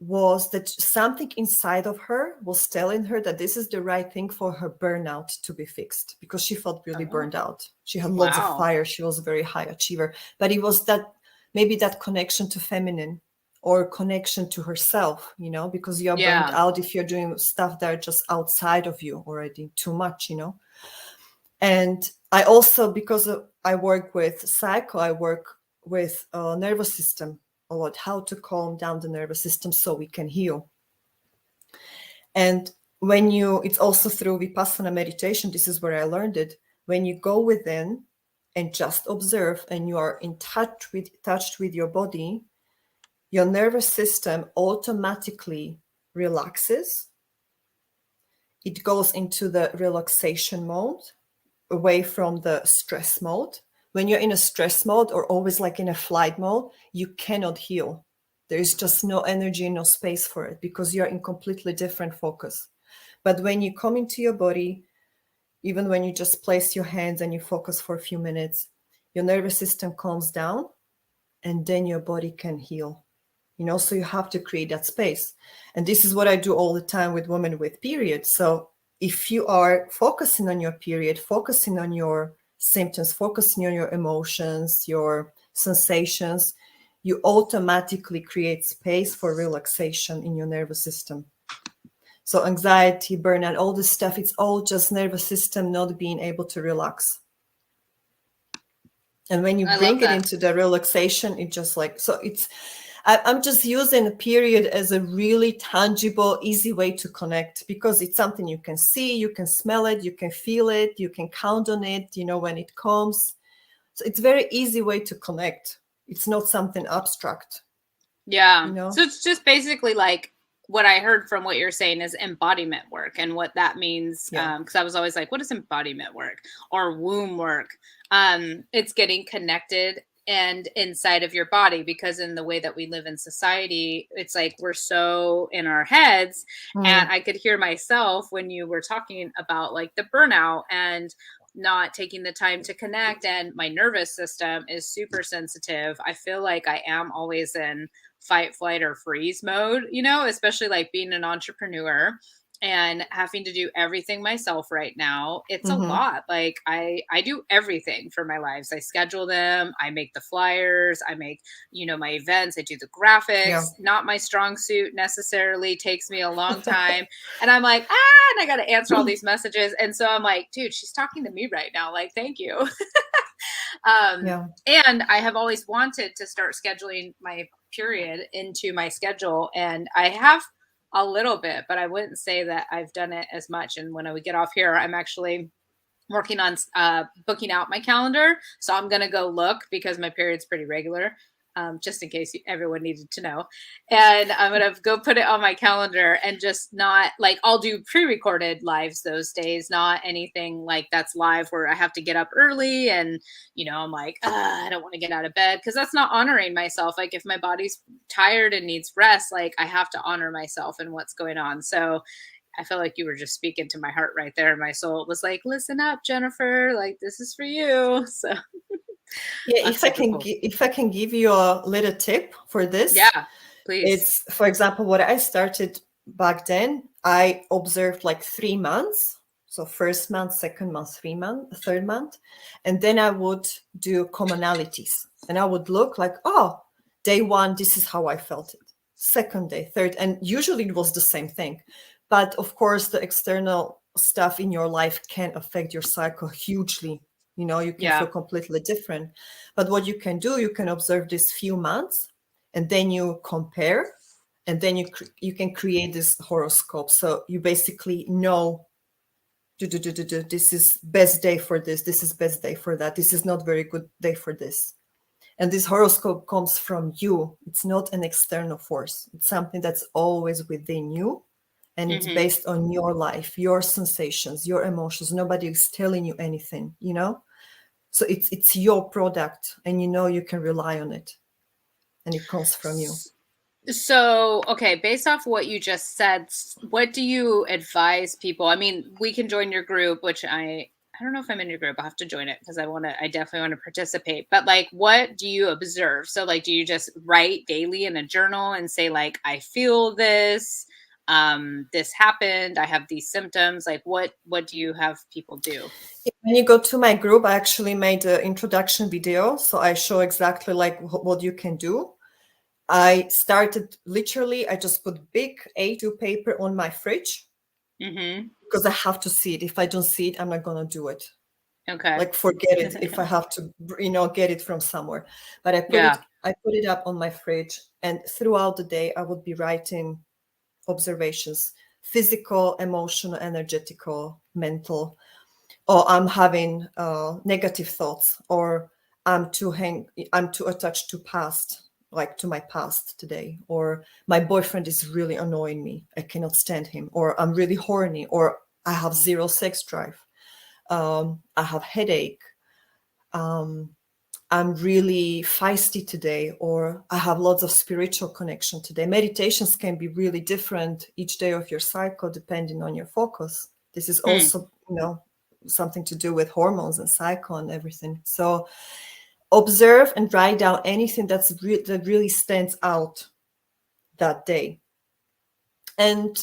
Speaker 2: was that something inside of her was telling her that this is the right thing for her burnout to be fixed, because she felt really
Speaker 1: Oh,
Speaker 2: burned out. She had lots of
Speaker 1: wow.
Speaker 2: fire. She was a very high achiever, but it was that, maybe that connection to feminine, or connection to herself, because you're burned
Speaker 1: Yeah.
Speaker 2: out if you're doing stuff that are just outside of you already too much. And I also, because I work with psycho, I work with nervous system a lot, how to calm down the nervous system so we can heal. And it's also through Vipassana meditation, this is where I learned it. When you go within and just observe, and you are in touch with your body, your nervous system automatically relaxes. It goes into the relaxation mode, away from the stress mode. When you're in a stress mode, or always like in a flight mode, you cannot heal. There is just no energy and no space for it, because you're in completely different focus. But when you come into your body, even when you just place your hands and you focus for a few minutes, your nervous system calms down, and then your body can heal. So you have to create that space. And this is what I do all the time with women with periods. So if you are focusing on your period, focusing on your symptoms, focusing on your emotions, your sensations, you automatically create space for relaxation in your nervous system. So anxiety, burnout, all this stuff, it's all just nervous system not being able to relax. And when you
Speaker 1: I love
Speaker 2: bring it
Speaker 1: that.
Speaker 2: into the relaxation, it just like, so I'm just using a period as a really tangible, easy way to connect, because it's something you can see, you can smell it, you can feel it, you can count on it, when it comes. So it's a very easy way to connect. It's not something abstract,
Speaker 1: Yeah. So it's just basically like what I heard from what you're saying is embodiment work, and what that means.
Speaker 2: Yeah.
Speaker 1: Because I was always like, what is embodiment work or womb work? It's getting connected and inside of your body, because in the way that we live in society, it's like we're so in our heads. And I could hear myself when you were talking about like the burnout and not taking the time to connect, and my nervous system is super sensitive. I feel like I am always in fight, flight, or freeze mode, especially like being an entrepreneur and having to do everything myself right now. It's a
Speaker 2: Mm-hmm.
Speaker 1: lot. Like I do everything for my lives. I schedule them, I make the flyers, I make, my events, I do the
Speaker 2: Yeah.
Speaker 1: graphics. Not my strong suit necessarily, takes me a long time. And I'm like, and I got to answer all these messages. And so I'm like, dude, she's talking to me right now. Like, thank you.
Speaker 2: Yeah.
Speaker 1: And I have always wanted to start scheduling my period into my schedule. And I have a little bit, but I wouldn't say that I've done it as much. And when we get off here, I'm actually working on booking out my calendar. So I'm going to go look, because my period's pretty regular. Just in case everyone needed to know. And I'm going to go put it on my calendar, and just not like, I'll do pre-recorded lives those days, not anything like that's live where I have to get up early. And, I'm like, I don't want to get out of bed, because that's not honoring myself. Like if my body's tired and needs rest, like I have to honor myself and what's going on. So I feel like you were just speaking to my heart right there. My soul was like, listen up, Jennifer, like this is for you. So
Speaker 2: Yeah,
Speaker 1: that's super cool.
Speaker 2: if I can give you a little tip for this,
Speaker 1: Yeah, please.
Speaker 2: it's, for example, what I started back then. I observed like 3 months. So first month, second month, 3 month, third month. And then I would do commonalities. And I would look like, oh, day one, this is how I felt it. Second day, third. And usually it was the same thing. But of course, the external stuff in your life can affect your cycle hugely. You can feel
Speaker 1: Yeah.
Speaker 2: completely different. But what you can do, you can observe these few months, and then you compare, and then you can create this horoscope. So you basically know, this is best day for this is best day for that, this is not very good day for this. And this horoscope comes from you. It's not an external force. It's something that's always within you. And it's
Speaker 1: Mm-hmm.
Speaker 2: based on your life, your sensations, your emotions. Nobody is telling you anything. So it's your product, and you can rely on it. And it comes from you.
Speaker 1: So, okay, based off what you just said, what do you advise people? I mean, we can join your group, which I I don't know if I'm in your group. I'll have to join it because I definitely want to participate. But like, what do you observe? So like, do you just write daily in a journal and say like, I feel this, this happened, I have these symptoms. Like what do you have people do?
Speaker 2: When you go to my group, I actually made an introduction video. So I show exactly like what you can do. I started literally, I just put big A2 paper on my fridge
Speaker 1: Mm-hmm.
Speaker 2: because I have to see it. If I don't see it, I'm not going to do it.
Speaker 1: Okay.
Speaker 2: Like forget it if I have to, get it from somewhere. But
Speaker 1: Yeah.
Speaker 2: I put it up on my fridge, and throughout the day, I would be writing observations, physical, emotional, energetical, mental, or I'm having negative thoughts, or I'm too attached to past, like to my past today, or my boyfriend is really annoying me, I cannot stand him, or I'm really horny, or I have zero sex drive, I have headache, I'm really feisty today, or I have lots of spiritual connection today. Meditations can be really different each day of your cycle depending on your focus. This is
Speaker 1: Hmm.
Speaker 2: also, something to do with hormones and cycle and everything. So observe and write down anything that really stands out that day. And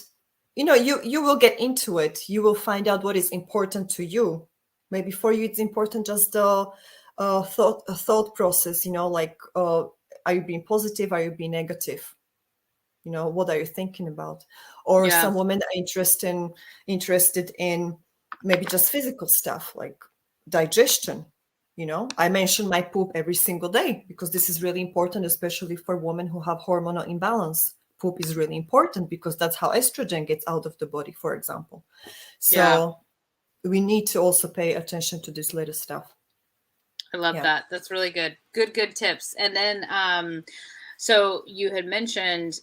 Speaker 2: you will get into it. You will find out what is important to you. Maybe for you it's important just the thought process, like are you being positive, are you being negative, what are you thinking about? Or
Speaker 1: Yeah.
Speaker 2: some women are interested in maybe just physical stuff like digestion. I mention my poop every single day because this is really important, especially for women who have hormonal imbalance. Poop is really important because that's how estrogen gets out of the body, for example.
Speaker 1: Yeah.
Speaker 2: So we need to also pay attention to this little stuff.
Speaker 1: I love
Speaker 2: Yeah.
Speaker 1: that. That's really good. Good tips. And then so you had mentioned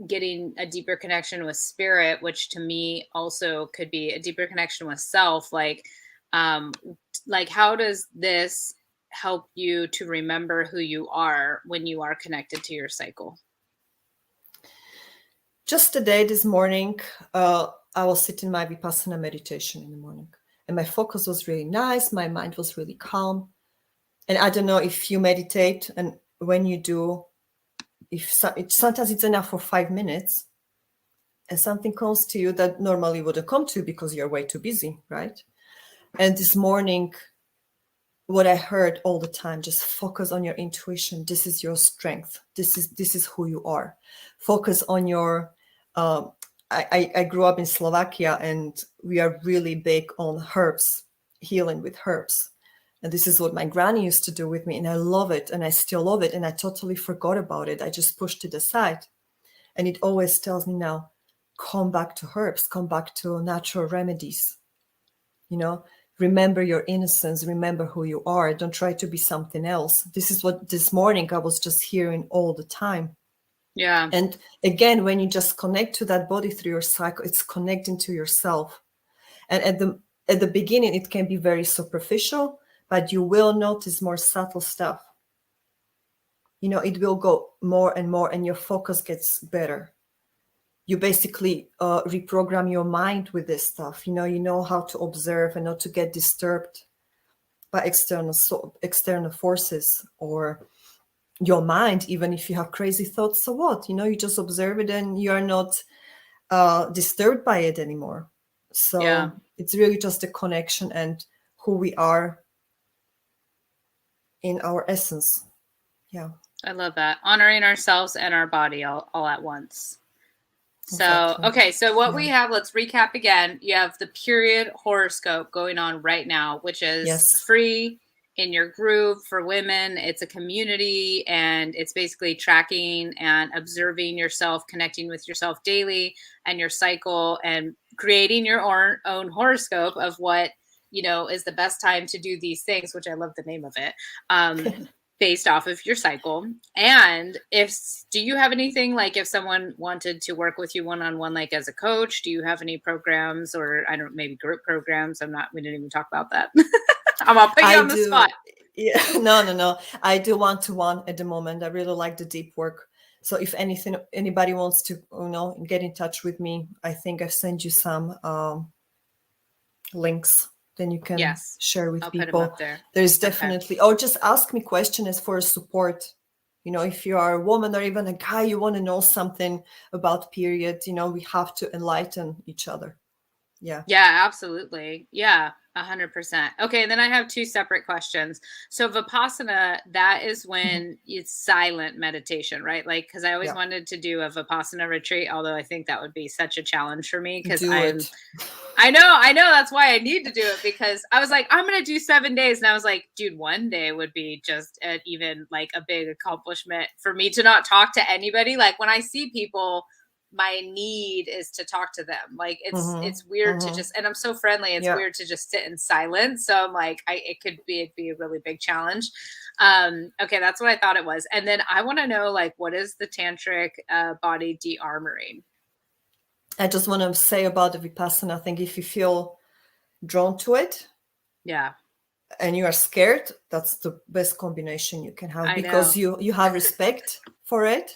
Speaker 1: getting a deeper connection with spirit, which to me also could be a deeper connection with self. Um like how does this help you to remember who you are when you are connected to your cycle?
Speaker 2: Just today, this morning, I was sitting my Vipassana meditation in the morning, and my focus was really nice. My mind was really calm. And I don't know if you meditate, and when you do, sometimes it's enough for 5 minutes, and something comes to you that normally wouldn't come to you because you're way too busy, right? And this morning, what I heard all the time, just focus on your intuition. This is your strength. This is who you are. Focus on your I grew up in Slovakia, and we are really big on herbs, healing with herbs. And this is what my granny used to do with me. And I love it. And I still love it. And I totally forgot about it. I just pushed it aside. And it always tells me now, come back to herbs, come back to natural remedies. Remember your innocence, remember who you are. Don't try to be something else. This is what this morning I was just hearing all the time.
Speaker 1: Yeah.
Speaker 2: And again, when you just connect to that body through your cycle, it's connecting to yourself. And at the beginning, it can be very superficial, but you will notice more subtle stuff. It will go more and more, and your focus gets better. You basically reprogram your mind with this stuff. You know how to observe and not to get disturbed by external forces or your mind. Even if you have crazy thoughts, so what? You just observe it, and you are not disturbed by it anymore.
Speaker 1: Yeah.
Speaker 2: So it's really just a connection and who we are in our essence. Yeah,
Speaker 1: I love that. Honoring ourselves and our body all at once. So,
Speaker 2: exactly.
Speaker 1: okay, so what
Speaker 2: Yeah.
Speaker 1: we have, let's recap again. You have the period horoscope going on right now, which is
Speaker 2: Yes.
Speaker 1: free in your group for women. It's a community, and it's basically tracking and observing yourself, connecting with yourself daily and your cycle, and creating your own horoscope of what, is the best time to do these things, which I love the name of it. Based off of your cycle. And do you have anything, like if someone wanted to work with you one-on-one, like as a coach, do you have any programs, or I don't, maybe group programs? We didn't even talk about that. I'm gonna put you
Speaker 2: I
Speaker 1: on the
Speaker 2: do.
Speaker 1: spot.
Speaker 2: Yeah. No. I do one-to-one at the moment. I really like the deep work. So if anybody wants to, get in touch with me, I think I've sent you some links. then you can
Speaker 1: Yes.
Speaker 2: share with
Speaker 1: I'll put him
Speaker 2: people.
Speaker 1: up there.
Speaker 2: There's
Speaker 1: Okay.
Speaker 2: definitely, or just ask me questions for support. If you are a woman or even a guy, you want to know something about period, we have to enlighten each other. Yeah.
Speaker 1: Yeah, absolutely. Yeah, 100%. Okay, then I have two separate questions. So Vipassana, that is when it's silent meditation, right? Like, because I always
Speaker 2: Yeah.
Speaker 1: wanted to do a Vipassana retreat, although I think that would be such a challenge for me because
Speaker 2: Do it.
Speaker 1: I know that's why I need to do it, because I was like, I'm gonna do 7 days, and I was like, dude, one day would be just even like a big accomplishment for me to not talk to anybody. Like when I see people, my need is to talk to them. Like it's weird to just, and I'm so friendly, it's
Speaker 2: Yeah.
Speaker 1: weird to just sit in silence. So I'm like, it'd be a really big challenge. Okay, that's what I thought it was. And then I want to know, like, what is the tantric body de-armoring?
Speaker 2: I just want to say about the Vipassana, I think if you feel drawn to it,
Speaker 1: Yeah,
Speaker 2: and you are scared, that's the best combination you can have,
Speaker 1: I
Speaker 2: because
Speaker 1: know.
Speaker 2: you have respect for it.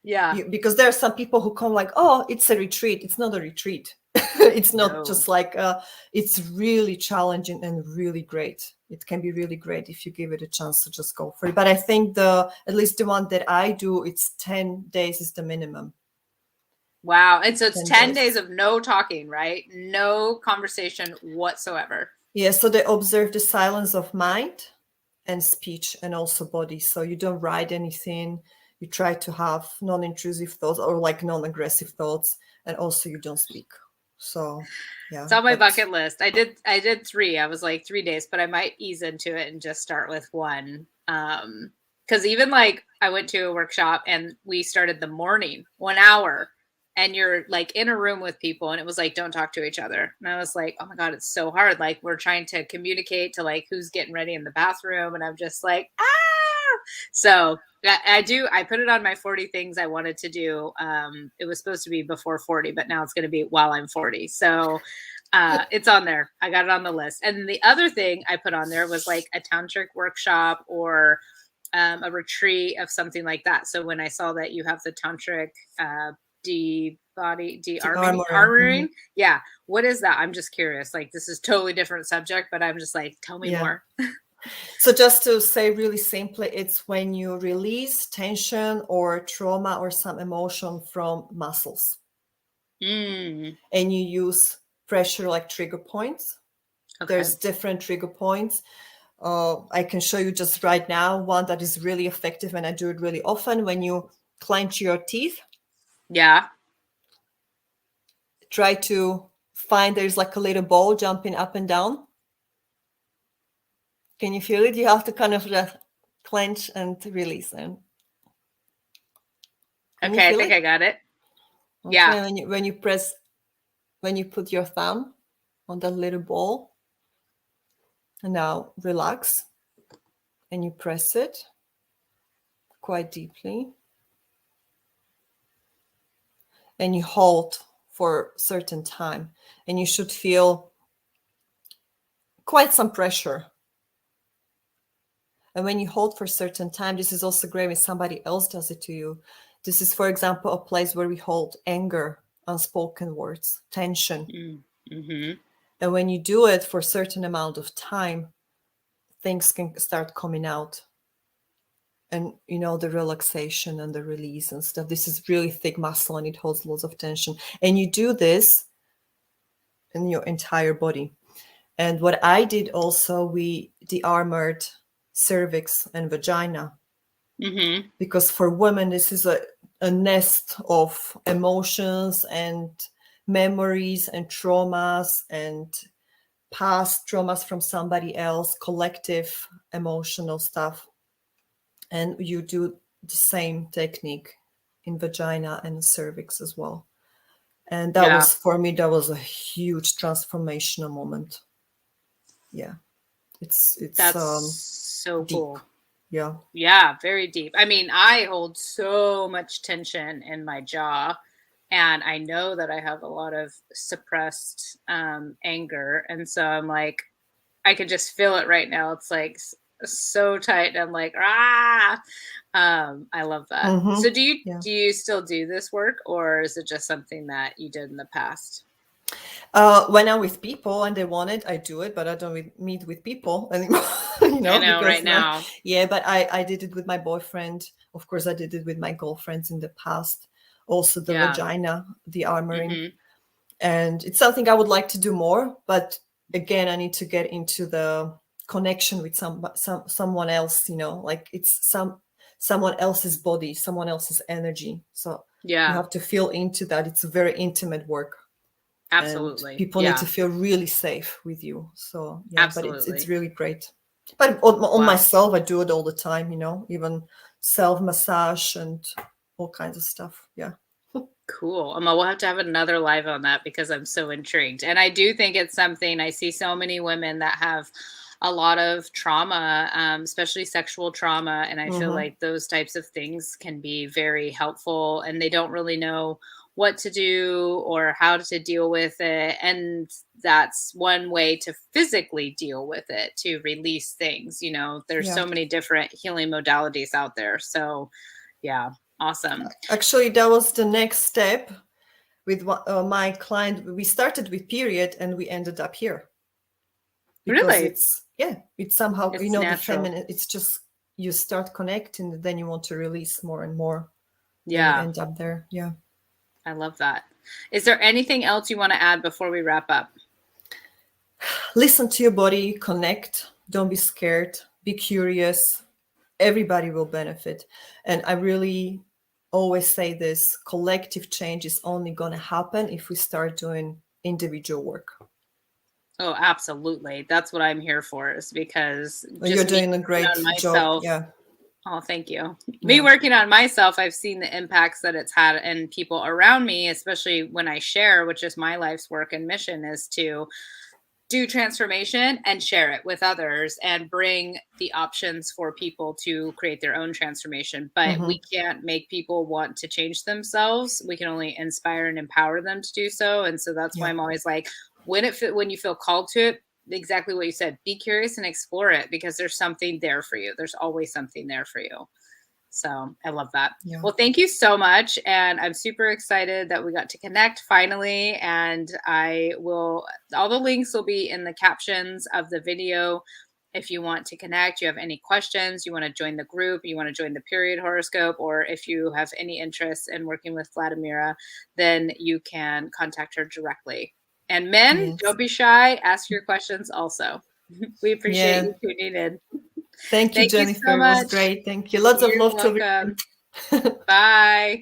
Speaker 1: Yeah.
Speaker 2: Because there are some people who come like, oh, it's a retreat. It's not a retreat. It's not
Speaker 1: No.
Speaker 2: just like, it's really challenging and really great. It can be really great if you give it a chance to just go for it. But I think at least the one that I do, it's 10 days is the minimum.
Speaker 1: Wow. And so it's 10
Speaker 2: days
Speaker 1: days of no talking, right? No conversation whatsoever.
Speaker 2: Yeah, so they observe the silence of mind and speech and also body. So you don't write anything. You try to have non-intrusive thoughts or like non-aggressive thoughts, and also you don't speak. So yeah,
Speaker 1: It's on my bucket list. I did 3. I was like 3 days, but I might ease into it and just start with 1. Because even like I went to a workshop and we started the morning 1 hour, and you're like in a room with people, and it was like, don't talk to each other. And I was like, oh my God, it's so hard. Like we're trying to communicate to like who's getting ready in the bathroom. And I'm just like, ah. So I put it on my 40 things I wanted to do. It was supposed to be before 40, but now it's going to be while I'm 40. So it's on there. I got it on the list. And the other thing I put on there was like a tantric workshop or a retreat of something like that. So when I saw that you have the tantric armoring, yeah, what is that? I'm just curious. Like this is totally different subject, but I'm just like, tell me more.
Speaker 2: So just to say really simply, it's when you release tension or trauma or some emotion from muscles. And you use pressure like trigger points. Okay. There's different trigger points. I can show you just right now one that is really effective, and I do it really often. When you clench your teeth. Yeah. Try to find there's like a little ball jumping up and down. Can you feel it? You have to kind of just clench and release them.
Speaker 1: Okay, I think I got it. Okay, yeah.
Speaker 2: When you put your thumb on that little ball, and now relax, and you press it quite deeply, and you hold for a certain time, and you should feel quite some pressure. And when you hold for a certain time, this is also great when somebody else does it to you. This is, for example, a place where we hold anger, unspoken words, tension. Mm-hmm. And when you do it for a certain amount of time, things can start coming out. And, the relaxation and the release and stuff. This is really thick muscle and it holds lots of tension. And you do this in your entire body. And what I did also, we de-armored cervix and vagina. Mm-hmm. Because for women, this is a nest of emotions and memories and traumas and past traumas from somebody else, collective emotional stuff. And you do the same technique in vagina and cervix as well. And that was, for me, that was a huge transformational moment. Yeah.
Speaker 1: That's so
Speaker 2: deep.
Speaker 1: Cool.
Speaker 2: Yeah.
Speaker 1: Yeah, very deep. I mean, I hold so much tension in my jaw, and I know that I have a lot of suppressed anger. And so I'm like, I could just feel it right now. It's like so tight. I'm like, I love that. Mm-hmm. So do you still do this work, or is it just something that you did in the past?
Speaker 2: When I'm with people and they want it, I do it, but I don't meet with people anymore,
Speaker 1: I know
Speaker 2: because
Speaker 1: right now.
Speaker 2: yeah, but I did it with my boyfriend. Of course, I did it with my girlfriends in the past. Also, the
Speaker 1: Yeah.
Speaker 2: vagina, the armoring,
Speaker 1: Hmm.
Speaker 2: and it's something I would like to do more. But again, I need to get into the connection with someone else. Like it's someone else's body, someone else's energy. So you
Speaker 1: Yeah,
Speaker 2: have to feel into that. It's a very intimate work, and
Speaker 1: absolutely.
Speaker 2: people need to
Speaker 1: Yeah,
Speaker 2: feel really safe with you. So yeah, but it's
Speaker 1: absolutely.
Speaker 2: really great. But on
Speaker 1: Wow.
Speaker 2: myself, I do it all the time. Even self massage and all kinds of stuff. Yeah.
Speaker 1: Cool. We'll have to have another live on that because I'm so intrigued. And I do think it's something I see so many women that have a lot of trauma, especially sexual trauma. And I feel
Speaker 2: Hmm.
Speaker 1: like those types of things can be very helpful and they don't really know what to do or how to deal with it. And that's one way to physically deal with it, to release things. There's
Speaker 2: Yeah.
Speaker 1: so many different healing modalities out there. So, yeah, awesome.
Speaker 2: Actually, that was the next step with my client. We started with period and we ended up here because
Speaker 1: Really?
Speaker 2: it's somehow,
Speaker 1: It's
Speaker 2: the
Speaker 1: natural.
Speaker 2: feminine. It's just you start connecting, then you want to release more and more, then you
Speaker 1: Yeah,
Speaker 2: end up there. Yeah.
Speaker 1: I love that. Is there anything else you want to add before we wrap up?
Speaker 2: Listen to your body, connect, don't be scared, be curious. Everybody will benefit. And I really always say this: collective change is only going to happen if we start doing individual work.
Speaker 1: Oh, absolutely. That's what I'm here for, is because
Speaker 2: You're
Speaker 1: just me
Speaker 2: doing a
Speaker 1: working on
Speaker 2: great job.
Speaker 1: myself.
Speaker 2: Yeah.
Speaker 1: Oh, thank you. Me
Speaker 2: Yeah.
Speaker 1: working on myself, I've seen the impacts that it's had in people around me, especially when I share, which is my life's work and mission, is to do transformation and share it with others and bring the options for people to create their own transformation. But we
Speaker 2: Hmm.
Speaker 1: can't make people want to change themselves. We can only inspire and empower them to do so. And so that's why
Speaker 2: Yeah.
Speaker 1: I'm always like, when you feel called to it, exactly what you said, be curious and explore it, because there's something there for you. There's always something there for you. So I love that.
Speaker 2: Yeah.
Speaker 1: Well, thank you so much. And I'm super excited that we got to connect finally. And all the links will be in the captions of the video. If you want to connect, you have any questions, you want to join the group, you want to join the period horoscope, or if you have any interest in working with Vladimira, then you can contact her directly. And men,
Speaker 2: Yes.
Speaker 1: don't be shy, ask your questions also. We appreciate
Speaker 2: Yeah.
Speaker 1: you tuning in.
Speaker 2: Thank you,
Speaker 1: Thank you
Speaker 2: Jennifer.
Speaker 1: so
Speaker 2: It was
Speaker 1: much.
Speaker 2: great. Thank you. Lots of
Speaker 1: You're
Speaker 2: love to
Speaker 1: welcome.
Speaker 2: everyone.
Speaker 1: Bye.